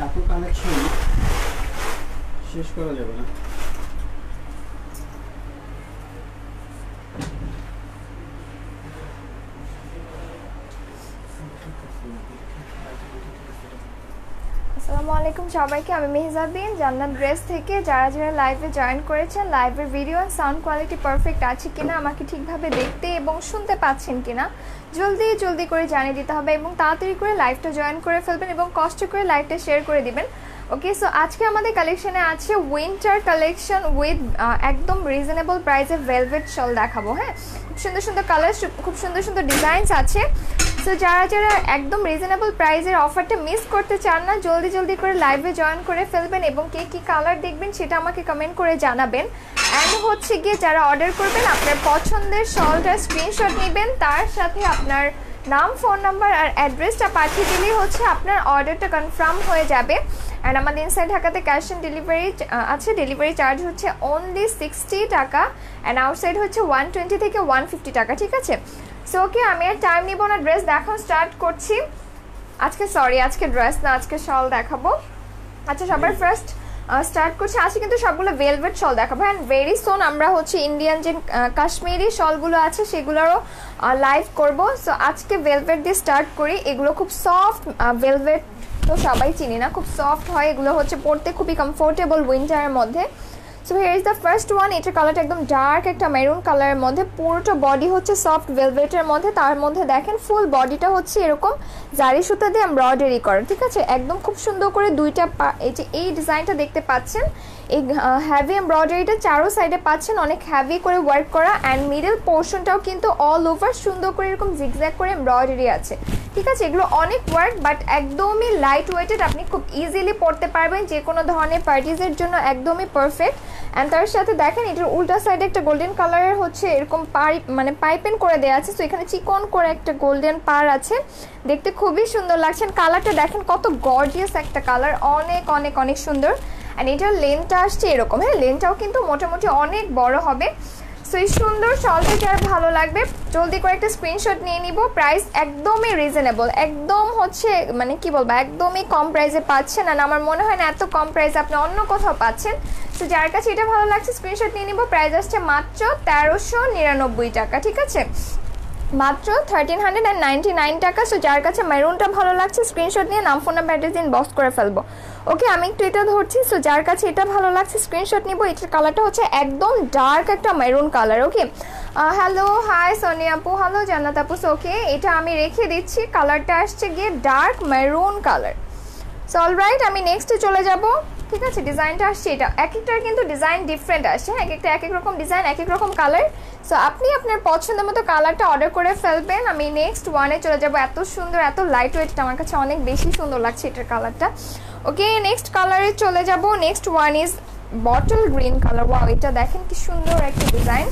এত কালেকশন শেষ করা যাবে না। আসসালামু আলাইকুম সবাইকে, আমি মেহজাবিন জান্নাত ড্রেস থেকে। যারা যারা লাইভে জয়েন করেছেন, লাইভের video and sound quality perfect আছে কিনা, আমাকে ঠিকভাবে দেখতে এবং শুনতে পাচ্ছেন কিনা জলদি জলদি করে জানিয়ে দিতে হবে এবং তাড়াতাড়ি করে লাইভটা জয়েন করে ফেলবেন এবং কষ্ট করে লাইভটা শেয়ার করে দিবেন। ওকে, সো আজকে আমাদের কালেকশনে আছে উইন্টার কালেকশন উইথ একদম রিজনেবল প্রাইসে ভেলভেট শল দেখাবো। হ্যাঁ, খুব সুন্দর সুন্দর কালার, খুব সুন্দর সুন্দর ডিজাইনস আছে। সো যারা যারা একদম রিজনেবল প্রাইসের অফারটা মিস করতে চান না, জলদি জলদি করে লাইভে জয়েন করে ফেলবেন এবং কে কী কালার দেখবেন সেটা আমাকে কমেন্ট করে জানাবেন। অ্যান্ড হচ্ছে গিয়ে যারা অর্ডার করবেন, আপনার পছন্দের শলটার স্ক্রিনশট নেবেন, তার সাথে আপনার নাম, ফোন নাম্বার আর অ্যাড্রেসটা পাঠিয়ে দিলেই হচ্ছে আপনার অর্ডারটা কনফার্ম হয়ে যাবে। অ্যান্ড আমাদের ইনসাইড ঢাকাতে ক্যাশ অন ডেলিভারি আছে, ডেলিভারি চার্জ হচ্ছে অনলি 60 টাকা অ্যান্ড আউটসাইড হচ্ছে 120 থেকে 150 টাকা। ঠিক আছে, সো ওকে, আমি আর টাইম নিব না, ড্রেস দেখানো স্টার্ট করছি। আজকে ড্রেস না, আজকে শল দেখাবো। আচ্ছা, সবার ফার্স্ট স্টার্ট করছি। আজকে কিন্তু সবগুলো ভেলভেট শল দেখাবো অ্যান্ড ভেরি সোন আমরা হচ্ছে ইন্ডিয়ান যে কাশ্মীরি শলগুলো আছে সেগুলোরও লাইভ করব। সো আজকে ভেলভেট দিয়ে স্টার্ট করি। এগুলো খুব সফট ভেলভেট, তো সবাই চিনি না, খুব সফট হয় এগুলো, হচ্ছে পরতে খুবই কমফোর্টেবল উইন্টারের মধ্যে। So here is the first one. এটার কালারটা একদম ডার্ক একটা মেরুন কালারের মধ্যে, পুরোটা বডি হচ্ছে সফট ভেলভেটের মধ্যে, তার মধ্যে দেখেন ফুল বডিটা হচ্ছে এরকম জারি সুতা দিয়ে এমব্রয়ডারি করা। ঠিক আছে, একদম খুব সুন্দর করে দুইটা এই যে এই ডিজাইনটা দেখতে পাচ্ছেন, এই হ্যাভি এমব্রয়ডারিটা চারো সাইডে পাচ্ছেন, অনেক হ্যাভি করে ওয়ার্ক করা অ্যান্ড মিডল পোর্শনটাও কিন্তু অল ওভার সুন্দর করে এরকম জিগজ্যাগ করে এমব্রয়ডারি আছে। ঠিক আছে, এগুলো অনেক ওয়ার্ক বাট একদমই লাইট ওয়েটেড, আপনি খুব ইজিলি পরতে পারবেন যে কোনো ধরনের পার্টিজের জন্য, একদমই পারফেক্ট। অ্যান্ড তার সাথে দেখেন এটার উল্টা সাইডে একটা গোল্ডেন কালারের হচ্ছে এরকম পাইপেন করে দেওয়া আছে। সো এখানে চিকন করে একটা গোল্ডেন পার আছে, দেখতে খুবই সুন্দর লাগছে। কালারটা দেখেন কত গর্জিয়াস একটা কালার, অনেক অনেক অনেক সুন্দর। অ্যান্ড এটার লেন্থটা আসছে এরকম, হ্যাঁ লেন্থটাও কিন্তু মোটামুটি অনেক বড় হবে। সো এই সুন্দর শলটা যার ভালো লাগবে জলদি করে একটা স্ক্রিনশট নিয়ে নিব। প্রাইস একদমই রিজনেবল, একদম হচ্ছে মানে কি বলবো, একদমই কম প্রাইসে পাচ্ছেন। আর আমার মনে হয় না এত কম প্রাইসে আপনি অন্য কোথাও পাচ্ছেন। তো যার কাছে এটা ভালো লাগছে স্ক্রিনশট নিয়ে নিব। প্রাইস আসছে মাত্র 1399 টাকা। ঠিক আছে, মাত্র 1399 টাকা। সো যার কাছে মেরুনটা ভালো লাগছে স্ক্রিনশট নিয়ে নাম, ফোন নাম্বার, অ্যাড্রেস দিন, বক্স করে ফেলবো। ওকে, আমি একটু এটা ধরছি। সো যার কাছে এটা ভালো লাগছে স্ক্রিনশট নিব। এটার কালারটা হচ্ছে একদম ডার্ক একটা মেরুন কালার। ওকে, হ্যালো, হাই সোনিয়া আপু, হ্যালো জান্নাত আপু। সো ওকে, এটা আমি রেখে দিচ্ছি। কালারটা আসছে গিয়ে dark maroon colour. So alright, আমি নেক্সটে চলে যাব। ঠিক আছে, ডিজাইনটা আসছে এটা, এক একটার কিন্তু ডিজাইন ডিফারেন্ট আসছে, হ্যাঁ এক একটা এক এক রকম ডিজাইন, এক এক রকম কালার। সো আপনি আপনার পছন্দের মতো কালারটা অর্ডার করে ফেলবেন। আমি নেক্সট ওয়ানে চলে যাব। এত সুন্দর, এত লাইট ওয়েট, আমার কাছে অনেক বেশি সুন্দর লাগছে এটার কালারটা। ওকে, নেক্সট কালারে চলে যাব। Next one is bottle green colour. Wow, এটা দেখেন কি সুন্দর একটা ডিজাইন,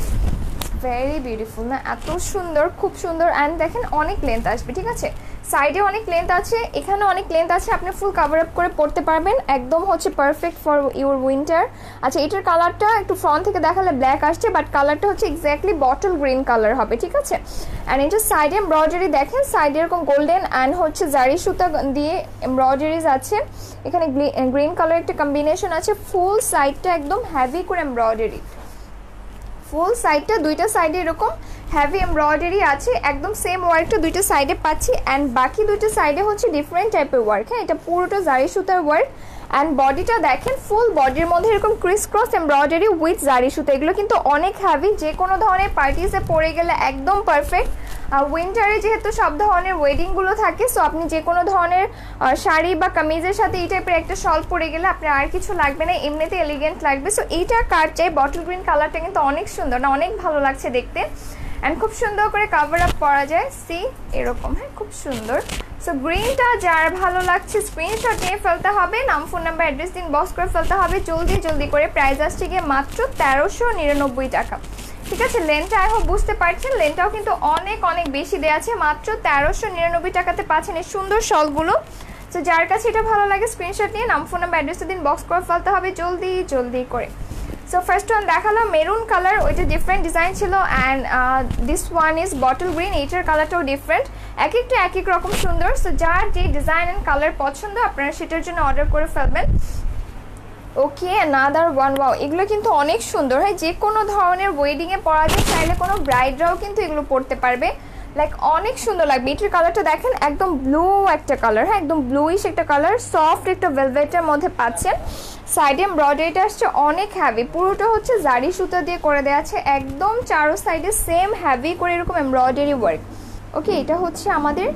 ভেরি বিউটিফুল না, এত সুন্দর, খুব সুন্দর। অ্যান্ড দেখেন অনেক লেন্থ আসবে। ঠিক আছে, সাইডে অনেক লেন্থ আছে, এখানে অনেক লেন্থ আছে, আপনি ফুল কাভার আপ করে পড়তে পারবেন, একদম হচ্ছে পারফেক্ট ফর ইউর উইন্টার। আচ্ছা, এটার কালারটা একটু ফ্রন্ট থেকে দেখালে ব্ল্যাক আসছে, বাট কালারটা হচ্ছে এক্স্যাক্টলি বটল গ্রিন কালার হবে। ঠিক আছে, অ্যান্ড এটার সাইডে এমব্রয়ডারি দেখেন, সাইডে এরকম গোল্ডেন অ্যান্ড হচ্ছে জারি সুতা দিয়ে এমব্রয়ডারিজ আছে। এখানে গ্রিন কালার একটা কম্বিনেশন আছে। ফুল সাইডটা একদম হ্যাভি করে এমব্রয়ডারি, ফুল সাইডটা দুইটা সাইডে এরকম হ্যাভি এমব্রয়ডারি আছে, একদম সেম ওয়ার্কটা দুইটা সাইডে পাচ্ছি। অ্যান্ড বাকি দুইটা সাইডে হচ্ছে ডিফারেন্ট টাইপের ওয়ার্ক। হ্যাঁ, এটা পুরোটা জারি সুতার ওয়ার্ক। অ্যান্ড বডিটা দেখেন, ফুল বডির মধ্যে এরকম ক্রিস ক্রস এমব্রয়ডারি উইথ জারি সুতা। এগুলো কিন্তু অনেক হ্যাভি, যে কোনো ধরনের পার্টিসে পরে গেলে একদম পারফেক্ট। উইন্টারে যেহেতু সব ধরনের ওয়েডিংগুলো থাকে, সো আপনি যে কোনো ধরনের শাড়ি বা কামিজের সাথে এই টাইপের একটা শল পরে গেলে আপনার আর কিছু লাগবে না, এমনিতে এলিগেন্ট লাগবে। সো এইটা কার চাই, বটল গ্রিন কালারটা কিন্তু অনেক সুন্দর না, অনেক ভালো লাগছে দেখতে। অ্যান্ড খুব সুন্দর করে কাভার আপ করা যায়, সি এরকম, হ্যাঁ খুব সুন্দর। সো গ্রিনটা যার ভালো লাগছে স্ক্রিনশট নিয়ে ফেলতে হবে, নাম, ফোন নাম্বার, অ্যাড্রেস দিন, বক্স করে ফেলতে হবে জলদি জলদি করে। প্রাইস আসছে গিয়ে মাত্র 1399 টাকা। ঠিক আছে, লেনটা আই হোপ বুঝতে পারছেন, লেনটাও কিন্তু অনেক অনেক বেশি দেওয়া আছে। মাত্র 1399 টাকাতে পাচ্ছেন এই সুন্দর শলগুলো। সো যার কাছে এটা ভালো লাগে স্ক্রিনশট নিয়ে নাম, ফোন নাম্বার, অ্যাড্রেস দিন, বক্স করে ফেলতে হবে জলদি জলদি করে। সো ফার্স্ট ওয়ান দেখালাম মেরুন কালার, ওইটা ডিফারেন্ট ডিজাইন ছিল। And this one is bottle green, এইটার কালারটাও ডিফারেন্ট, এক একটা এক এক রকম সুন্দর। সো যার যে ডিজাইন অ্যান্ড কালার পছন্দ আপনারা সেটার জন্য অর্ডার করে ফেলবেন। ওকে, অ্যানাদার ওয়ান, ওয়াও এগুলো কিন্তু অনেক সুন্দর, হয় যে কোনো ধরনের ওয়েডিংয়ে পরা যায়, চাইলে কোনো ব্রাইডরাও কিন্তু এগুলো পরতে পারবে, লাইক অনেক সুন্দর লাগবে। এটার কালারটা দেখেন, একদম ব্লু একটা কালার, হ্যাঁ একদম ব্লুইশ একটা কালার, সফট একটা ভেলভেটের মধ্যে পাচ্ছেন। সাইডে এমব্রয়ডারিটা আসছে অনেক হ্যাভি, পুরোটা হচ্ছে জারি সুতা দিয়ে করে দেওয়া আছে, একদম চারো সাইডে সেম হ্যাভি করে এরকম এমব্রয়ডারি ওয়ার্ক। ওকে, এটা হচ্ছে আমাদের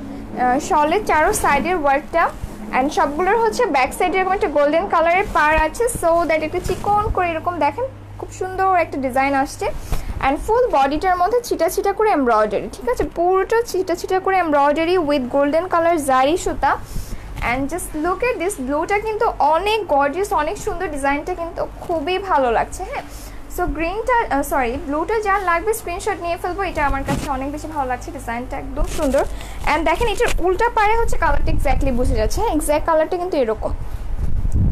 শলের চারো সাইডের ওয়ার্কটা। অ্যান্ড সবগুলোর হচ্ছে ব্যাক সাইডে এরকম একটা গোল্ডেন কালারের পার আছে, সো দ্যাট একটা চিকন করে এরকম দেখেন খুব সুন্দর একটা ডিজাইন আসছে। অ্যান্ড ফুল বডিটার মধ্যে ছিটা ছিটা করে এমব্রয়ডারি, ঠিক আছে, পুরোটা ছিটা ছিটা করে embroidery with golden colour zari সুতা। And just look at this, ব্লুটা কিন্তু অনেক গর্জিয়াস, অনেক সুন্দর, ডিজাইনটা কিন্তু খুবই ভালো লাগছে। হ্যাঁ, সো গ্রিনটা ব্লুটা যার লাগবে স্ক্রিনশট নিয়ে ফেলবো, এটা আমার কাছে অনেক বেশি ভালো লাগছে, ডিজাইনটা একদম সুন্দর। অ্যান্ড দেখেন এটার উল্টা পায়ে হচ্ছে কালারটা এক্স্যাক্টলি বুঝে যাচ্ছে, হ্যাঁ এক্স্যাক্ট কালারটা কিন্তু এরকম।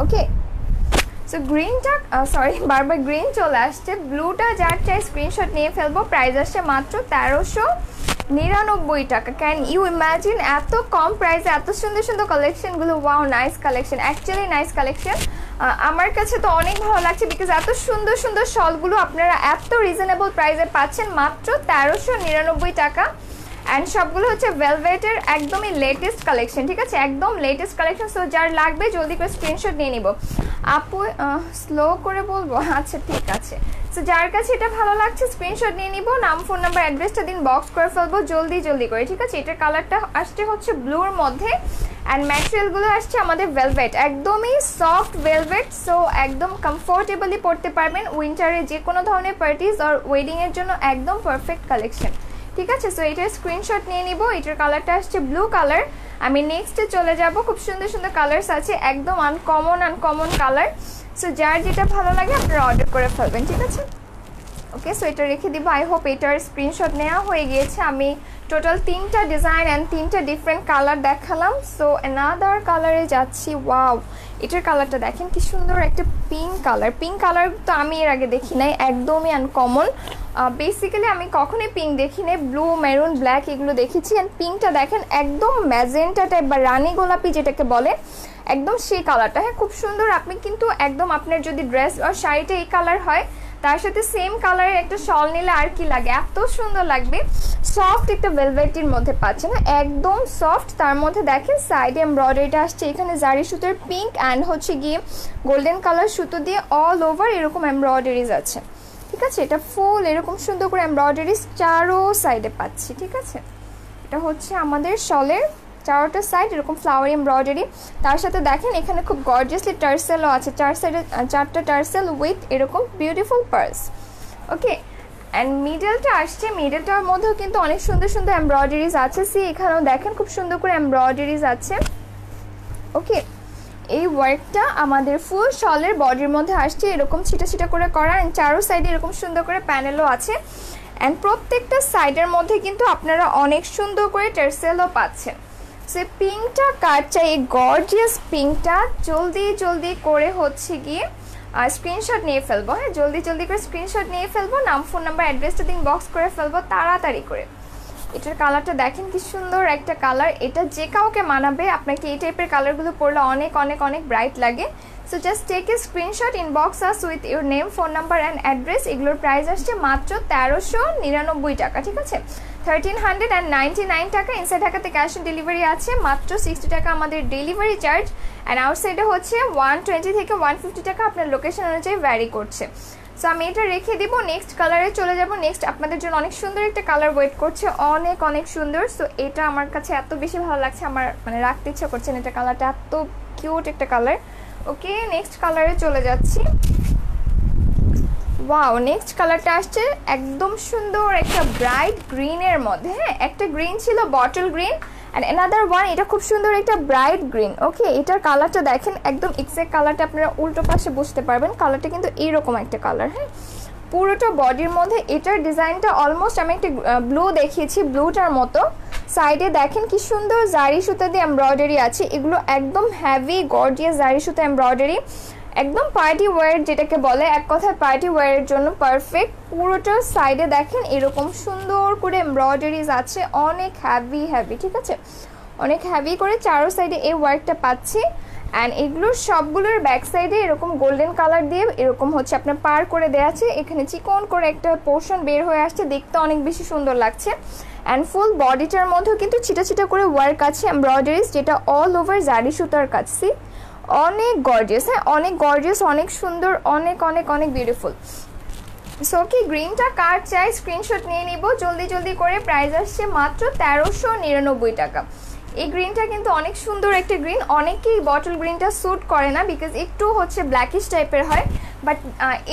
ওকে, সো গ্রিনটা বারবার গ্রিন চলে আসছে, ব্লুটা যার চাই স্ক্রিনশট নিয়ে ফেলবো। প্রাইস আসছে মাত্র 1399 টাকা। ক্যান ইউ ইমাজিন, এত কম প্রাইসে এত সুন্দর সুন্দর কালেকশনগুলো, wow nice collection, actually nice collection. আমার কাছে তো অনেক ভালো লাগছে, বিকজ এত সুন্দর সুন্দর শলগুলো আপনারা এত রিজনেবল প্রাইসে পাচ্ছেন মাত্র 1399 টাকা। অ্যান্ড সবগুলো হচ্ছে ভেলভেটের একদমই লেটেস্ট কালেকশন, ঠিক আছে, একদম লেটেস্ট কালেকশন। সো যার লাগবে জলদি করে স্ক্রিনশট নিয়ে নিব। আপু স্লো করে বলবো, আচ্ছা ঠিক আছে। সো যার কাছে এটা ভালো লাগছে স্ক্রিনশট নিয়ে নিব, নাম ফোন নাম্বার অ্যাড্রেসটা দিন, বক্স করে ফেলবো জলদি জলদি করে, ঠিক আছে। এটার কালারটা আসছে হচ্ছে ব্লুর মধ্যে। অ্যান্ড ম্যাটেরিয়ালগুলো আসছে আমাদের ভেলভেট, একদমই সফট ভেলভেট, সো একদম কমফোর্টেবলি পরতে পারবেন উইন্টারে যে কোনো ধরনের পার্টিস আর ওয়েডিংয়ের জন্য একদম পারফেক্ট কালেকশন, ঠিক আছে। সো এটার স্ক্রিনশট নিয়ে নিব। এটার কালারটা আসছে ব্লু কালার। আমি নেক্সটে চলে যাব, খুব সুন্দর সুন্দর কালার্স আছে, একদম আনকমন কালার। সো যার যেটা ভালো লাগে আপনারা অর্ডার করে ফেলবেন, ঠিক আছে। ওকে, সো এটা রেখে দিব। আই হোপ এটার স্ক্রিনশট নেওয়া হয়ে গিয়েছে। আমি টোটাল 3টা ডিজাইন অ্যান্ড 3টা ডিফারেন্ট কালার দেখালাম। সো অ্যানাদার কালারে যাচ্ছি। ওয়াও, এটার কালারটা দেখেন কি সুন্দর, একটা পিঙ্ক কালার। পিঙ্ক কালার তো আমি এর আগে দেখি নাই, একদমই আনকমন। বেসিক্যালি আমি কখনোই পিঙ্ক দেখি নাই, ব্লু, মেরুন, ব্ল্যাক এগুলো দেখেছি। অ্যান্ড পিঙ্কটা দেখেন একদম ম্যাজেন্টা টাইপ বা রানী গোলাপি যেটাকে বলে, একদম সেই কালারটা। হ্যাঁ, খুব সুন্দর। আপনি কিন্তু একদম আপনার যদি ড্রেস আর শাড়িটা এই কালার হয়, তার সাথে সেম কালারের একটা শল নিলে আর কি লাগে, এত সুন্দর লাগবে। সফট একটা ভেলভেটির মধ্যে পাচ্ছেন, একদম সফট। তার মধ্যে দেখেন সাইডে এমব্রয়ডারিটা আসছে, এখানে জারি সুতোর পিঙ্ক অ্যান্ড হচ্ছে গিয়ে গোল্ডেন কালার সুতো দিয়ে অল ওভার এরকম এমব্রয়ডারিজ আছে, ঠিক আছে। এটা ফুল এরকম সুন্দর করে এমব্রয়ডারিজ চারো সাইডে পাচ্ছি, ঠিক আছে। এটা হচ্ছে আমাদের শলের চারোটা সাইড এরকম ফ্লাওয়ার এমব্রয়ডারি। তার সাথে দেখেন এখানে খুব গর্জিয়াসলি টার্সেলও আছে, চার সাইডে 4টা টার্সেল উইথ এরকম বিউটিফুল পার্স। ওকে, অ্যান্ড মিডলটা আসছে, মিডলটার মধ্যেও কিন্তু অনেক সুন্দর সুন্দর এমব্রয়ডারিজ আছে। সি এখানেও দেখেন খুব সুন্দর করে এমব্রয়ডারিজ আছে। ওকে, এই ওয়ার্কটা আমাদের ফুল শলের বডির মধ্যে আসছে, এরকম ছিটা ছিটা করে করা। অ্যান্ড চারো সাইডে এরকম সুন্দর করে প্যানেলও আছে। অ্যান্ড প্রত্যেকটা সাইডের মধ্যে কিন্তু আপনারা অনেক সুন্দর করে টার্সেলও পাচ্ছেন। সো পিঙ্কটা কার চাই, এই গর্জিয়াস পিঙ্কটা জলদি করে হচ্ছে গিয়ে স্ক্রিনশট নিয়ে ফেলবো। হ্যাঁ, জলদি করে স্ক্রিনশট নিয়ে ফেলবো, নাম ফোন নাম্বার অ্যাড্রেসটা দিন, বক্স করে ফেলবো তাড়াতাড়ি করে। এটার কালারটা দেখেন কি সুন্দর একটা কালার, এটা যে কাউকে মানাবে। আপনাকে এই টাইপের কালারগুলো পরলে অনেক ব্রাইট লাগে। So just take a screenshot, inbox us with your name, phone number and address. এগুলোর প্রাইস আসছে মাত্র 1399 টাকা, ঠিক আছে, 1399 টাকা। ইনসাইড ঢাকাতে ক্যাশ অন ডেলিভারি আছে, মাত্র 60 টাকা আমাদের ডেলিভারি চার্জ। অ্যান্ড আউটসাইডে হচ্ছে 120 থেকে 150 টাকা, আপনার লোকেশন অনুযায়ী ভ্যারি করছে। সো আমি এটা রেখে দিব, নেক্সট কালারে চলে যাব। নেক্সট আপনাদের জন্য অনেক সুন্দর একটা কালার ওয়েট করছে, অনেক সুন্দর। সো এটা আমার কাছে এত বেশি ভালো লাগছে, আমার মানে রাখতে ইচ্ছা করছে না, এটা কালারটা এত কিউট একটা কালার। ওকে, নেক্সট কালারে চলে যাচ্ছি। ওয়াও, নেক্সট কালারটা আসছে একদম সুন্দর একটা ব্রাইট গ্রিনের মধ্যে। হ্যাঁ, একটা গ্রিন ছিল bottle green, and another one এটা খুব সুন্দর একটা ব্রাইট গ্রিন। ওকে, এটার কালারটা দেখেন একদম এক্সাক্ট কালারটা আপনারা উল্টো পাশে বুঝতে পারবেন, কালারটা কিন্তু এইরকম একটা কালার। হ্যাঁ, পুরোটা বডির মধ্যে এটার ডিজাইনটা অলমোস্ট আমি একটা ব্লু দেখিয়েছি, ব্লুটার মতো। সাইডে দেখেন কি সুন্দর জারি সুতা দিয়ে এমব্রয়ডারি আছে, এগুলো একদম হ্যাভি গর্জিয়াস জারি সুতা এমব্রয়ডারি। একদম পার্টি ওয়্যার যেটাকে বলে, এক কথায় পার্টি ওয়্যারের জন্য পারফেক্ট। পুরোটা সাইডে দেখেন এরকম সুন্দর করে এমব্রয়ডারিজ আছে, অনেক হ্যাভি, ঠিক আছে, অনেক হ্যাভি করে চারো সাইডে এই ওয়ার্কটা পাচ্ছি। অ্যান্ড এগুলোর সবগুলোর ব্যাক সাইডে এরকম গোল্ডেন কালার দিয়ে এরকম হচ্ছে আপনার পার করে দেওয়া আছে, এখানে চিকন করে একটা পোর্শন বের হয়ে আসছে, দেখতে অনেক বেশি সুন্দর লাগছে। অ্যান্ড ফুল বডিটার মধ্যেও কিন্তু ছিটা করে ওয়ার্ক আছে এমব্রয়ডারিজ, যেটা অল ওভার জারি সুতার কাজ। সি অনেক গর্জিয়াস, হ্যাঁ অনেক গর্জিয়াস, অনেক সুন্দর, অনেক বিউটিফুল। সো কি গ্রিনটা কার চাই স্ক্রিনশট নিয়ে নিব জলদি করে। প্রাইস আসছে মাত্র 1399 টাকা। এই গ্রিনটা কিন্তু অনেক সুন্দর একটা গ্রিন, অনেকেই বটল গ্রিনটা স্যুট করে না বিকজ একটু হচ্ছে ব্ল্যাকিশ টাইপের হয়, বাট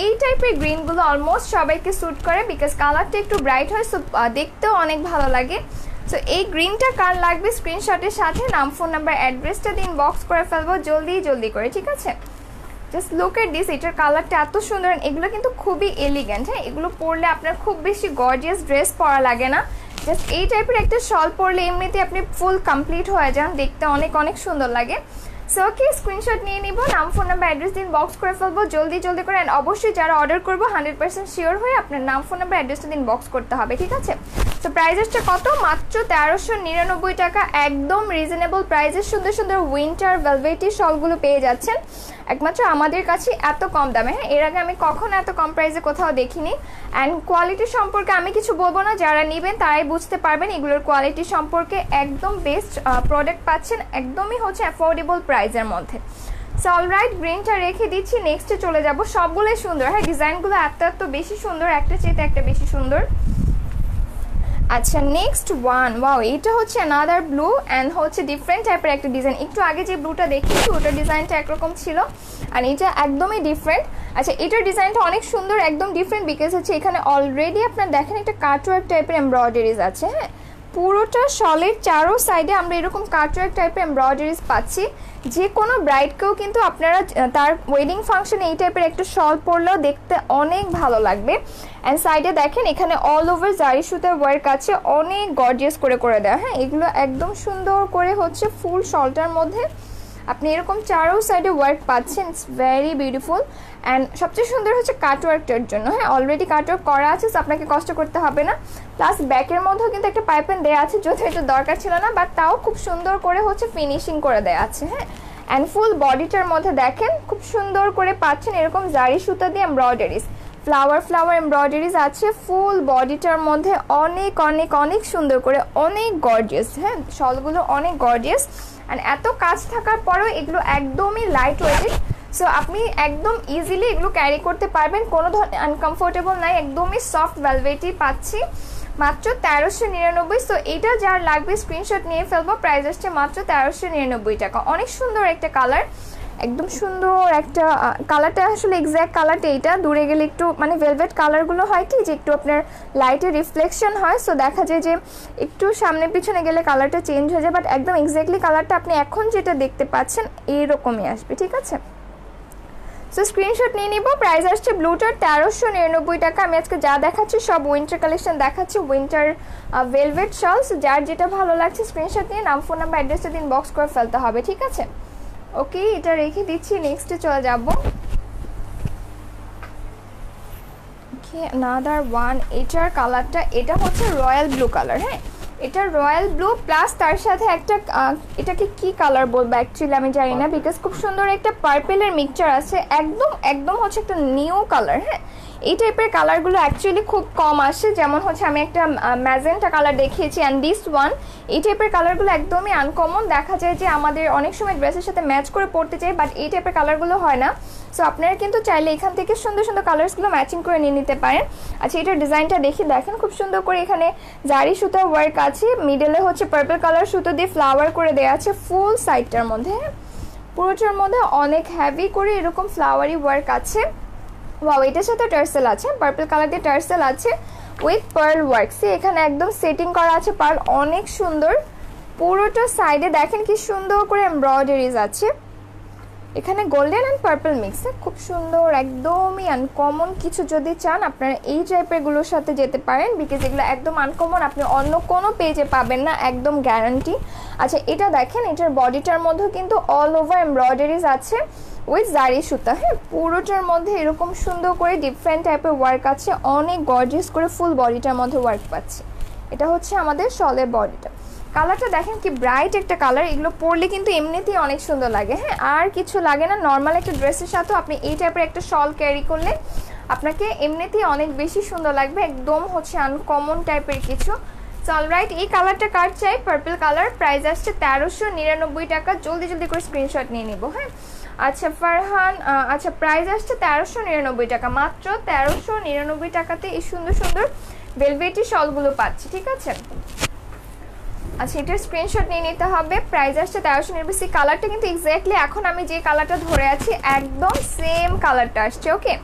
এই টাইপের গ্রিনগুলো অলমোস্ট সবাইকে স্যুট করে বিকজ কালারটা একটু ব্রাইট হয়, সো দেখতেও অনেক ভালো লাগে। সো এই গ্রিনটা কার লাগবে স্ক্রিনশটের সাথে নাম, ফোন নাম্বার, অ্যাড্রেসটা দিন, বক্স করে ফেলবো জলদি করে, ঠিক আছে। জাস্ট লুক এট দিস, এটার কালারটা এত সুন্দর, এগুলো কিন্তু খুবই এলিগেন্ট, হ্যাঁ এগুলো পরলে আপনার খুব বেশি গর্জিয়াস ড্রেস পরা লাগে না, জাস্ট এই টাইপের একটা শল পরলে এমনিতে আপনি ফুল কমপ্লিট হয়ে যান, দেখতে অনেক সুন্দর লাগে। সো ওকে স্ক্রিনশট নিয়ে নিব, নাম, ফোন নাম্বার, অ্যাড্রেস দিন, বক্স করে ফেলবো জলদি করে। অ্যান্ড অবশ্যই যারা অর্ডার করবো 100% শিওর হয়ে আপনার নাম, ফোন নাম্বার, অ্যাড্রেসটা দিন, বক্স করতে হবে, ঠিক আছে। তো প্রাইস হচ্ছে কত, মাত্র 1399 টাকা, একদম রিজনেবল প্রাইসে সুন্দর উইন্টার ভেলভেটি শলগুলো পেয়ে যাচ্ছেন একমাত্র আমাদের কাছে এত কম দামে। হ্যাঁ এর আগে আমি কখনো এত কম প্রাইসে কোথাও দেখিনি। অ্যান্ড কোয়ালিটি সম্পর্কে আমি কিছু বলবো না, যারা নেবেন তারাই বুঝতে পারবেন এগুলোর কোয়ালিটি সম্পর্কে, একদম বেস্ট প্রোডাক্ট পাচ্ছেন, একদমই হচ্ছে অ্যাফোর্ডেবল প্রাইসের মধ্যে। সো অলরাইট গ্রিনটা রেখে দিচ্ছি, নেক্সটে চলে যাব। সবগুলোই সুন্দর, হ্যাঁ ডিজাইনগুলো এত বেশি সুন্দর, একটা চেয়ে একটা বেশি সুন্দর। আচ্ছা নেক্সট ওয়ান, ওয়াও এটা হচ্ছে অ্যানাদার ব্লু অ্যান্ড হচ্ছে ডিফারেন্ট টাইপের একটা ডিজাইন। একটু আগে যে ব্লুটা দেখিয়েছি ওটার ডিজাইনটা একরকম ছিল, আর এটা একদমই ডিফারেন্ট। আচ্ছা এটার ডিজাইনটা অনেক সুন্দর, একদম ডিফারেন্ট বিকজ হচ্ছে এখানে অলরেডি আপনার দেখেন একটা কাটওয়ার্ক টাইপের এমব্রয়ডারিজ আছে, হ্যাঁ পুরোটা শলের চারো সাইডে আমরা এরকম কাটওয়ার্ক টাইপের এমব্রয়ডারিজ পাচ্ছি। যে কোনো ব্রাইডকেও কিন্তু আপনারা তার ওয়েডিং ফাংশনে এই টাইপের একটা শল পরলেও দেখতে অনেক ভালো লাগবে। অ্যান্ড সাইডে দেখেন এখানে অল ওভার জারি সুতার ওয়ার্ক আছে, অনেক গর্জিয়াস করে দেওয়া, হ্যাঁ এগুলো একদম সুন্দর করে হচ্ছে ফুল শলটার মধ্যে আপনি এরকম চারো সাইডে ওয়ার্ক পাচ্ছেন, ইটস ভেরি বিউটিফুল। অ্যান্ড সবচেয়ে সুন্দর হচ্ছে কাটওয়ার্কটার জন্য, হ্যাঁ অলরেডি কাটওয়ার্ক করা আছে, সো আপনাকে কষ্ট করতে হবে না। প্লাস ব্যাকের মধ্যেও কিন্তু একটা পাইপেন দেওয়া আছে, যদিও এটা দরকার ছিল না, বাট তাও খুব সুন্দর করে হচ্ছে ফিনিশিং করে দেওয়া আছে, হ্যাঁ। অ্যান্ড ফুল বডিটার মধ্যে দেখেন খুব সুন্দর করে পাচ্ছেন এরকম জারি সুতা দিয়ে এমব্রয়ডারিজ, ফ্লাওয়ার এমব্রয়ডারিজ আছে ফুল বডিটার মধ্যে, অনেক সুন্দর করে, অনেক গর্জিয়াস, হ্যাঁ শলগুলো অনেক গর্জিয়াস। অ্যান্ড এত কাজ থাকার পরেও এগুলো একদমই লাইট ওয়েটেড, সো আপনি একদম ইজিলি এগুলো ক্যারি করতে পারবেন, কোনো ধরনের আনকমফোর্টেবল নাই, একদমই সফট ভেলভেটি পাচ্ছি মাত্র 1399। সো এইটা যার লাগবে স্ক্রিনশট নিয়ে ফেলবো, প্রাইস আসছে মাত্র 1399 টাকা। অনেক সুন্দর একটা কালার, একদম সুন্দর একটা কালারটা, আসলে এক্স্যাক্ট কালারটা এইটা, দূরে গেলে একটু মানে ভেলভেট কালারগুলো হয় কি যে একটু আপনার লাইটের রিফ্লেকশন হয়, সো দেখা যায় যে একটু সামনে পিছনে গেলে কালারটা চেঞ্জ হয়ে যায়, বাট একদম এক্স্যাক্টলি কালারটা আপনি এখন যেটা দেখতে পাচ্ছেন এইরকমই আসবে, ঠিক আছে। সো স্ক্রিনশট নিয়ে নিব, প্রাইস আসছে ব্লুটার 1399 টাকা। আমি আজকে যা দেখাচ্ছি সব উইন্টার কালেকশন দেখাচ্ছি, উইন্টার ভেলভেট শলস, যার যেটা ভালো লাগছে স্ক্রিনশট নিয়ে নাম, ফোন নাম্বার, অ্যাড্রেসটা দিন, বক্স করে ফেলতে হবে, ঠিক আছে। ওকে এটা রেখে দিচ্ছি, নেক্সটে চলে যাব। ওকে আনাদার ওয়ান, এটার কালারটা এটা হচ্ছে রয়্যাল ব্লু কালার, হ্যাঁ এটা রয়্যাল ব্লু প্লাস তার সাথে একটা এটাকে কি কালার বলবো অ্যাকচুয়ালি আমি জানি না, বিকজ খুব সুন্দর একটা পার্পেলের মিক্সচার আছে, একদম হচ্ছে একটা নিউ কালার, হ্যাঁ এই টাইপের কালারগুলো অ্যাকচুয়ালি খুব কম আসে, যেমন হচ্ছে আমি একটা ম্যাজেন্টা কালার দেখিয়েছি, অ্যান্ড দিস ওয়ান এই টাইপের কালারগুলো একদমই আনকমন, দেখা যায় যে আমাদের অনেক সময় ড্রেসের সাথে ম্যাচ করে পরতে চাই, বাট এই টাইপের কালারগুলো হয় না, সো আপনারা কিন্তু চাইলে এখান থেকে সুন্দর কালার্সগুলো ম্যাচিং করে নিয়ে নিতে পারেন। আচ্ছা এটার ডিজাইনটা দেখি, দেখেন খুব সুন্দর করে এখানে জারি সুতার ওয়ার্ক আছে, মিডলে হচ্ছে পার্পল কালার সুতো দিয়ে ফ্লাওয়ার করে দেওয়া আছে ফুল সাইডটার মধ্যে, পুরোটার মধ্যে অনেক হ্যাভি করে এরকম ফ্লাওয়ারি ওয়ার্ক আছে। ওয়াও এটার সাথে টার্সেল আছে, পার্পল কালার দিয়ে টার্সেল আছে উইথ পার্ল ওয়ার্কস, এখানে একদম সেটিং করা আছে পার্ল, অনেক সুন্দর। পুরোটা সাইডে দেখেন কি সুন্দর করে এমব্রয়ডারিজ আছে, এখানে গোল্ডেন অ্যান্ড পার্পল মিক্স, খুব সুন্দর, একদমই আনকমন কিছু যদি চান আপনারা এই টাইপেরগুলোর সাথে যেতে পারেন, বিকজ এগুলো একদম আনকমন, আপনি অন্য কোনো পেজে পাবেন না, একদম গ্যারান্টি। আচ্ছা এটা দেখেন এটার বডিটার মধ্যেও কিন্তু অল ওভার এমব্রয়ডারিজ আছে, উইথ জারি সুতা। হ্যাঁ, পুরোটার মধ্যে এরকম সুন্দর করে ডিফারেন্ট টাইপের ওয়ার্ক আছে, অনেক গর্জিয়াস করে ফুল বডিটার মধ্যে ওয়ার্ক পাচ্ছে। এটা হচ্ছে আমাদের শলের বডিটা। কালারটা দেখেন কি ব্রাইট একটা কালার, এগুলো পরলে কিন্তু এমনিতেই অনেক সুন্দর লাগে। হ্যাঁ, আর কিছু লাগে না, নর্মাল একটা ড্রেসের সাথেও আপনি এই টাইপের একটা শল ক্যারি করলে আপনাকে এমনিতেই অনেক বেশি সুন্দর লাগবে, একদম হচ্ছে আনকমন টাইপের কিছু। সো অলরাইট, এই কালারটা কার চাই, পার্পল কালার, প্রাইস আসছে 1399 টাকা। জলদি জলদি করে স্ক্রিনশট নিয়ে নিব। হ্যাঁ, আচ্ছা ফারহান, আচ্ছা প্রাইস আসছে 1399 টাকা, মাত্র 1399 টাকাতে এই সুন্দর সুন্দর ভেলভেটি শলগুলো পাচ্ছি। ঠিক আছে, আচ্ছা এটার স্ক্রিনশট নিয়ে নিতে হবে। প্রাইস আসছে 1399। কালারটা কিন্তু এক্স্যাক্টলি এখন আমি যে কালারটা ধরে আছি একদম সেম কালারটা আসছে। ওকে,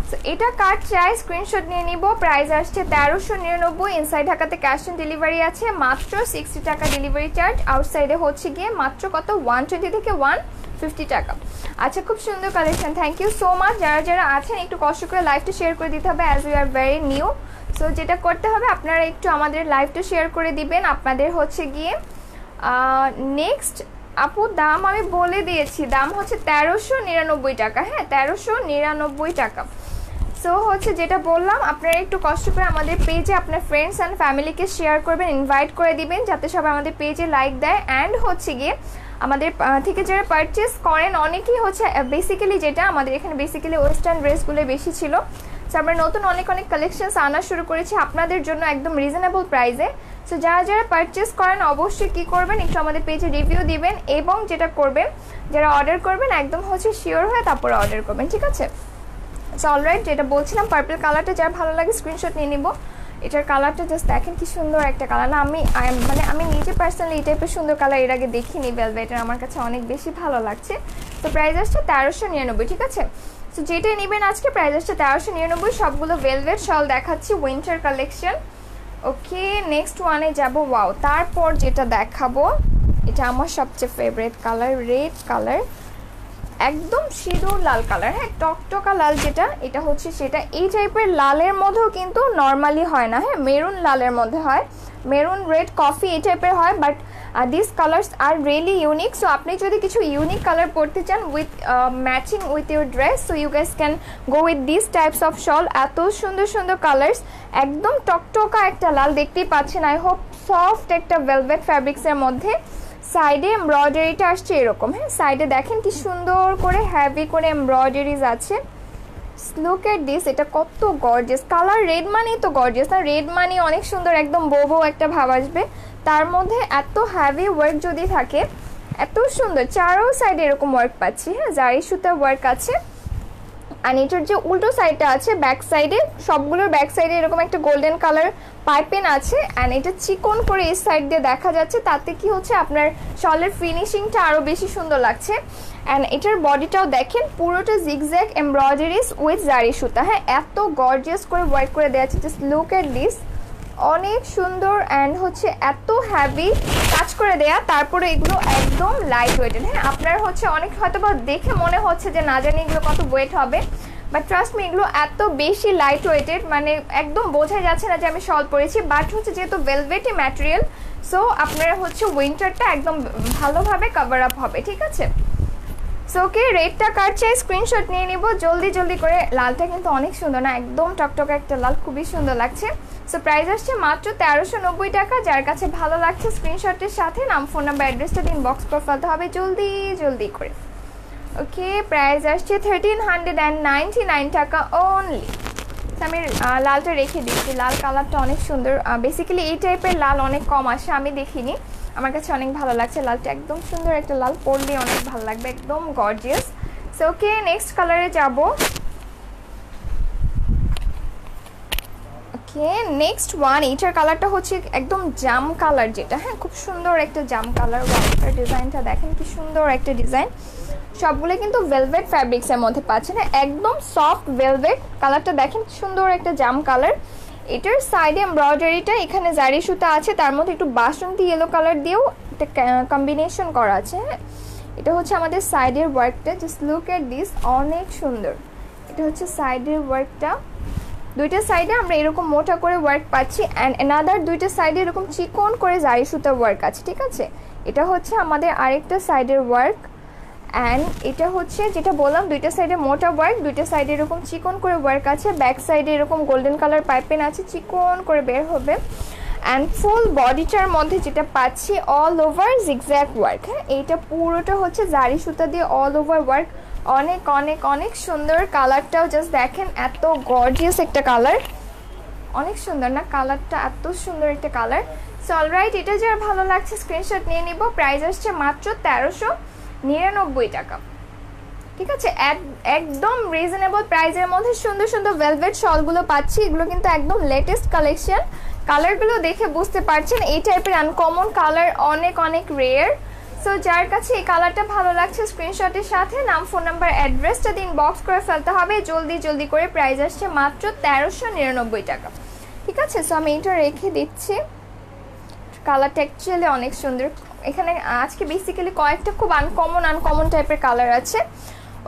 সো এটা কার চাই স্ক্রিনশট নিয়ে নিব। প্রাইস আসছে 1399। ইনসাইড ঢাকাতে ক্যাশ অন ডেলিভারি আছে, মাত্র 60 টাকা ডেলিভারি চার্জ। আউটসাইডে হচ্ছে গিয়ে মাত্র কত, 120 থেকে 150 টাকা। আচ্ছা, খুব সুন্দর collection, thank you so much. যারা যারা আছেন একটু কষ্ট করে লাইভটা শেয়ার করে দিতে হবে, as we are very new. So যেটা করতে হবে, আপনারা একটু আমাদের লাইভটা শেয়ার করে দিবেন। আপনাদের হচ্ছে গিয়ে নেক্সট আপু দাম আমি বলে দিয়েছি, দাম হচ্ছে 1399 টাকা। হ্যাঁ, 1399 টাকা। সো হচ্ছে যেটা বললাম, আপনারা একটু কষ্ট করে আমাদের পেজে আপনার ফ্রেন্ডস অ্যান্ড ফ্যামিলিকে শেয়ার করবেন, ইনভাইট করে দিবেন যাতে সবাই আমাদের পেজে লাইক দেয়। অ্যান্ড হচ্ছে গিয়ে আমাদের থেকে যারা পারচেস করেন অনেকেই হচ্ছে বেসিক্যালি, যেটা আমাদের এখানে বেসিক্যালি ওয়েস্টার্ন ড্রেসগুলো বেশি ছিল। সো আমরা নতুন অনেক অনেক কালেকশনস আনা শুরু করেছি আপনাদের জন্য একদম রিজনেবল প্রাইসে। সো যারা যারা পারচেস করেন অবশ্যই কী করবেন, একটু আমাদের পেজে রিভিউ দিবেন, এবং যেটা করবেন যারা অর্ডার করবেন একদম হচ্ছে শিওর হয়ে তারপরে অর্ডার করবেন। ঠিক আছে, সো অলরাইট, যেটা বলছিলাম পার্পল কালারটা যার ভালো লাগে স্ক্রিনশট নিয়ে নিব। এটার কালারটা জাস্ট দেখেন কি সুন্দর একটা কালার না, আমি নিজে পার্সোনালি এই টাইপের সুন্দর কালার এর আগে দেখিনি ভেলভেটের, আমার কাছে অনেক বেশি ভালো লাগছে। তো প্রাইস আসছে 1399। ঠিক আছে, সো যেটাই নেবেন আজকে প্রাইস আসছে 1399। সবগুলো ভেলভেট শল দেখাচ্ছি, উইন্টার কালেকশন। ওকে, নেক্সট ওয়ানে যাব। ওয়াও, তারপর যেটা দেখাবো এটা আমার সবচেয়ে ফেভারিট কালার, রেড কালার, একদম সিঁদুর লাল কালার। হ্যাঁ, টকটকা লাল যেটা, এটা হচ্ছে সেটা। এই টাইপের লালের মধ্যেও কিন্তু নর্মালি হয় না। হ্যাঁ, মেরুন লালের মধ্যে হয়, মেরুন রেড কফি এই টাইপের হয়, but this colours are really unique. So আপনি যদি কিছু ইউনিক কালার পরতে চান with matching with your dress, so you guys can go with this types of shawl. এত সুন্দর সুন্দর কালার্স, একদম টকটকা একটা লাল দেখতেই পাচ্ছেন। আই হোপ সফট একটা ভেলভেট ফ্যাব্রিক্সের মধ্যে। সাইডে এমব্রয়ডারিটা আসছে এরকম। হ্যাঁ, সাইডে দেখেন কি সুন্দর করে হ্যাভি করে এমব্রয়ডারিজ আছে। লুক এট দিস, এটা কত গর্জিয়াস কালার। রেড মানেই তো গর্জিয়াস না, রেড মানে অনেক সুন্দর, একদম বো একটা ভাব আসবে। তার মধ্যে এত হ্যাভি ওয়ার্ক যদি থাকে, এত সুন্দর। চারো সাইডে এরকম ওয়ার্ক পাচ্ছি। হ্যাঁ, জারি সুতার ওয়ার্ক আছে। আর এটার যে উল্টো সাইডটা আছে ব্যাক সাইডে, সবগুলোর ব্যাক সাইডে এরকম একটা গোল্ডেন কালার পাইপেন আছে। অ্যান্ড এটা চিকন করে এই সাইড দিয়ে দেখা যাচ্ছে, তাতে কি হচ্ছে আপনার শলের ফিনিশিংটা আরও বেশি সুন্দর লাগছে। অ্যান্ড এটার বডিটাও দেখেন, পুরোটা জিগজ্যাগ এমব্রয়ডারিজ উইথ জারি সুতা। হ্যাঁ, এত গর্জিয়াস করে ওয়ার্ক করে দেওয়া আছে, জাস্ট লুক এট দিস, অনেক সুন্দর। অ্যান্ড হচ্ছে এত হ্যাভি কাজ করে দেয়া, তারপরে এগুলো একদম লাইট ওয়েটেড। হ্যাঁ, আপনার হচ্ছে অনেক হয়তো বা দেখে মনে হচ্ছে যে না জানি এগুলো কত ওয়েট হবে, বাট ট্রাস্ট মি এগুলো এত বেশি লাইট ওয়েটেড, মানে একদম বোঝা যাচ্ছে না যে আমি শল পরেছি। বাট হচ্ছে যেহেতু ভেলভেটি ম্যাটেরিয়াল, সো আপনারা হচ্ছে উইন্টারটা একদম ভালোভাবে কভার আপ হবে। ঠিক আছে, সো ওকে, রেডটা কার চাই স্ক্রিনশট নিয়ে নিব জলদি জলদি করে। লালটা কিন্তু অনেক সুন্দর না, একদম টকটকে একটা লাল, খুবই সুন্দর লাগছে। সো প্রাইস আসছে মাত্র 1390 টাকা। যার কাছে ভালো লাগছে স্ক্রিনশটের সাথে নাম, ফোন নাম্বার, অ্যাড্রেসটা দিন বক্স করে ফেলতে হবে জলদি জলদি করে। ওকে, প্রাইস আসছে 1399 টাকা অনলি। আমি লালটা রেখে দিচ্ছি, লাল কালারটা অনেক সুন্দর। বেসিক্যালি এই টাইপের লাল অনেক কম আসে, আমি দেখিনি, আমার কাছে অনেক ভালো লাগছে লালটা, একদম সুন্দর একটা লাল, পরলে অনেক ভালো লাগবে, একদম গর্জিয়াস। সো ওকে, নেক্সট কালারে যাব। ওকে, নেক্সট ওয়ান, এইটার কালারটা হচ্ছে একদম জাম কালার যেটা। হ্যাঁ, খুব সুন্দর একটা জাম কালার। ওয়াটার ডিজাইনটা দেখেন কি সুন্দর একটা ডিজাইন। সবগুলো কিন্তু ভেলভেট ফ্যাব্রিক্সের মধ্যে পাচ্ছেন, একদম সফট ভেলভেট। কালারটা দেখেন সুন্দর একটা জাম কালার। এটার সাইডে এমব্রয়ডারিটা এখানে জারি সুতা আছে, তার মধ্যে একটু বাসন্তী ইয়েলো কালার দিয়েও একটা কম্বিনেশন করা আছে। হ্যাঁ, এটা হচ্ছে আমাদের সাইডের ওয়ার্কটা, জাস্ট লুক এট দিস, অনেক সুন্দর। এটা হচ্ছে সাইডের ওয়ার্কটা, দুইটা সাইডে আমরা এরকম মোটা করে ওয়ার্ক পাচ্ছি। অ্যান্ড অ্যানাদার দুইটা সাইডে এরকম চিকন করে জারি সুতার ওয়ার্ক আছে। ঠিক আছে, এটা হচ্ছে আমাদের আরেকটা সাইডের ওয়ার্ক। অ্যান্ড এটা হচ্ছে যেটা বললাম, দুইটা সাইডে মোটা ওয়ার্ক, দুইটা সাইডে এরকম চিকন করে ওয়ার্ক আছে, ব্যাক সাইডে এরকম গোল্ডেন কালার পাইপেন আছে, চিকন করে বের হবে। অ্যান্ড ফুল বডিটার মধ্যে যেটা পাচ্ছি অল ওভার জিগজ্যাগ ওয়ার্ক। হ্যাঁ, এইটা পুরোটা হচ্ছে জারি সুতা দিয়ে অল ওভার ওয়ার্ক, অনেক অনেক অনেক সুন্দর। কালারটাও জাস্ট দেখেন, এত গর্জিয়াস একটা কালার, অনেক সুন্দর না কালারটা, এত সুন্দর একটা কালার। সো অলরাইট, এটা যার ভালো লাগছে স্ক্রিনশট নিয়ে নিব। প্রাইস আসছে মাত্র 1399 টাকা। ঠিক আছে, একদম রিজনেবল প্রাইসের মধ্যে সুন্দর সুন্দর ভেলভেট শলগুলো পাচ্ছি। এগুলো কিন্তু একদম লেটেস্ট কালেকশন। কালারগুলো দেখে বুঝতে পারছেন এই টাইপের আনকমন কালার অনেক অনেক রেয়ার। সো যার কাছে এই কালারটা ভালো লাগছে স্ক্রিনশটের সাথে নাম, ফোন নাম্বার, অ্যাড্রেসটা দিন বক্স করে ফেলতে হবে জলদি জলদি করে। প্রাইস আসছে মাত্র 1399 টাকা। ঠিক আছে, সো আমি এটা রেখে দিচ্ছি। কালারটা অ্যাকচুয়ালি অনেক সুন্দর। এখানে আজকে বেসিক্যালি কয়েকটা খুব আনকমন টাইপের কালার আছে।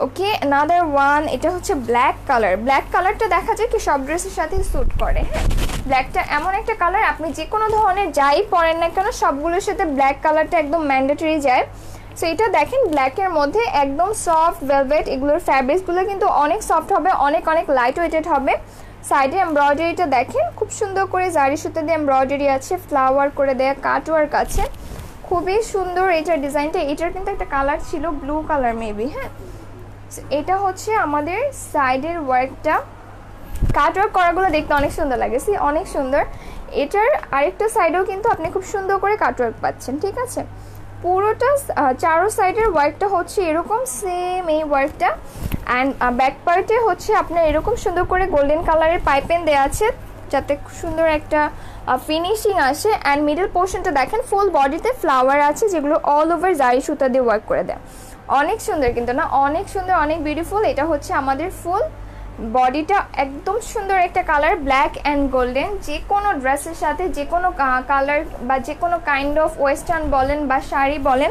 ওকে, অ্যানাদার ওয়ান, এটা হচ্ছে ব্ল্যাক কালার। ব্ল্যাক কালারটা দেখা যায় কি সব ড্রেসের সাথে স্যুট করে। হ্যাঁ, ব্ল্যাকটা এমন একটা কালার, আপনি যে কোনো ধরনের যাই পরেন না কেন সবগুলোর সাথে ব্ল্যাক কালারটা একদম ম্যান্ডেটরি যায়। সো এটা দেখেন ব্ল্যাকের মধ্যে একদম সফট ভেলভেট, এগুলোর ফ্যাব্রিক্সগুলো কিন্তু অনেক সফট হবে, অনেক অনেক লাইট ওয়েটেড হবে। সাইডে এমব্রয়ডারিটা দেখেন, খুব সুন্দর করে জারি সুতা দিয়ে এমব্রয়ডারি আছে, ফ্লাওয়ার করে দেয়া কাটওয়ার্ক আছে, খুবই সুন্দর এটার ডিজাইনটা। এটার কিন্তু একটা কালার ছিল ব্লু কালার মেবি। হ্যাঁ, এটা হচ্ছে আমাদের সাইডের ওয়ার্কটা, কাটওয়ার্ক করাগুলো দেখতে অনেক সুন্দর লাগে, অনেক সুন্দর। এটার আরেকটা সাইডেও কিন্তু আপনি খুব সুন্দর করে কাটওয়ার্ক পাচ্ছেন। ঠিক আছে, পুরোটা চারো সাইডের ওয়ার্কটা হচ্ছে এরকম সেম এই ওয়ার্কটা। অ্যান্ড ব্যাক পার্টে হচ্ছে আপনার এরকম সুন্দর করে গোল্ডেন কালারের পাইপেন দেওয়া আছে যাতে সুন্দর একটা ফিনিশিং আসে। অ্যান্ড মিডল পোর্শনটা দেখেন ফুল বডিতে ফ্লাওয়ার আছে যেগুলো অল ওভার জারি সুতা দিয়ে ওয়ার্ক করে দেয়। অনেক সুন্দর কিন্তু না, অনেক সুন্দর, অনেক বিউটিফুল। এটা হচ্ছে আমাদের ফুল বডিটা, একদম সুন্দর একটা কালার, ব্ল্যাক অ্যান্ড গোল্ডেন। যে কোনো ড্রেসের সাথে যে কোনো কালার বা যে কোনো কাইন্ড অফ ওয়েস্টার্ন বলেন বা শাড়ি বলেন,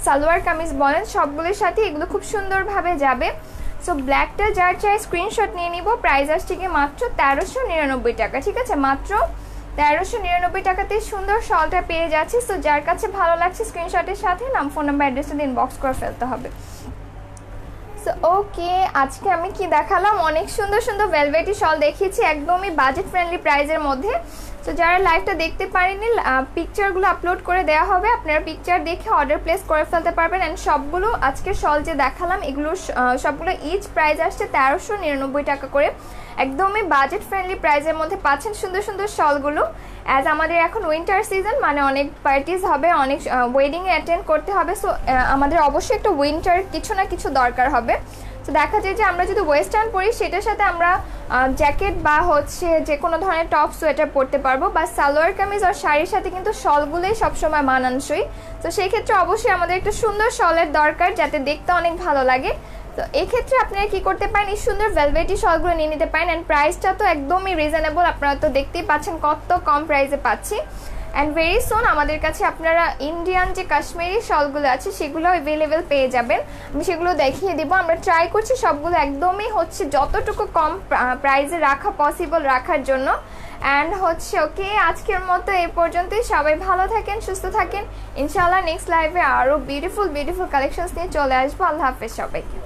সালোয়ার কামিজ বলেন, সবগুলোর সাথে এগুলো খুব সুন্দরভাবে যাবে। সো ব্ল্যাকটা যার চাই স্ক্রিনশট নিয়ে নিব। প্রাইস আসছে কি মাত্র 1399 টাকা। ঠিক আছে, মাত্র 1399 টাকাতে সুন্দর শলটা পেয়ে যাচ্ছি। সো যার কাছে ভালো লাগছে স্ক্রিনশটের সাথে নাম, ফোন নাম্বার, অ্যাড্রেসটা দিন বক্স করে ফেলতে হবে। সো ওকে, আজকে আমি কি দেখালাম, অনেক সুন্দর সুন্দর ভেলভেটি শল দেখিয়েছি একদমই বাজেট ফ্রেন্ডলি প্রাইসের মধ্যে। তো যারা লাইভটা দেখতে পারেনি, পিকচারগুলো আপলোড করে দেওয়া হবে, আপনারা পিকচার দেখে অর্ডার প্লেস করে ফেলতে পারবেন। অ্যান্ড সবগুলো আজকের শল যে দেখালাম এগুলো সবগুলো ইচ প্রাইস আসছে 1399 টাকা করে। একদমই বাজেট ফ্রেন্ডলি প্রাইসের মধ্যে পাচ্ছেন সুন্দর সুন্দর শলগুলো। অ্যাজ আমাদের এখন উইন্টার সিজন, মানে অনেক পার্টিস হবে, অনেক ওয়েডিংয়ে অ্যাটেন্ড করতে হবে। সো আমাদের অবশ্যই একটা উইন্টার কিছু না কিছু দরকার হবে। তো দেখা যায় যে আমরা যদি ওয়েস্টার্ন পরি সেটার সাথে আমরা জ্যাকেট বা হচ্ছে যে কোনো ধরনের টপ সোয়েটার পরতে পারবো, বা সালোয়ার কামিজ আর শাড়ির সাথে কিন্তু শলগুলোই সবসময় মানানসই। তো সেই ক্ষেত্রে অবশ্যই আমাদের একটা সুন্দর শলের দরকার যাতে দেখতে অনেক ভালো লাগে। তো এক্ষেত্রে আপনারা কি করতে পারেন, এই সুন্দর ভেলভেটি শলগুলো নিয়ে নিতে পারেন। অ্যান্ড প্রাইসটা তো একদমই রিজনেবল, আপনারা তো দেখতেই পাচ্ছেন কত কম প্রাইসে পাচ্ছি। অ্যান্ড ভেরি সুন আমাদের কাছে আপনারা ইন্ডিয়ান যে কাশ্মীরি শলগুলো আছে সেগুলো অ্যাভেলেবেল পেয়ে যাবেন, আমি সেগুলো দেখিয়ে দিব। আমরা ট্রাই করছি সবগুলো একদমই হচ্ছে যতটুকু কম প্রাইসে রাখা পসিবল রাখার জন্য। অ্যান্ড হচ্ছে ওকে, আজকের মতো এই পর্যন্তই। সবাই ভালো থাকেন, সুস্থ থাকেন। ইনশাআল্লাহ নেক্সট লাইভে আরও বিউটিফুল কালেকশনস নিয়ে চলে আসবো। আল্লাহ হাফেজ সবাইকে।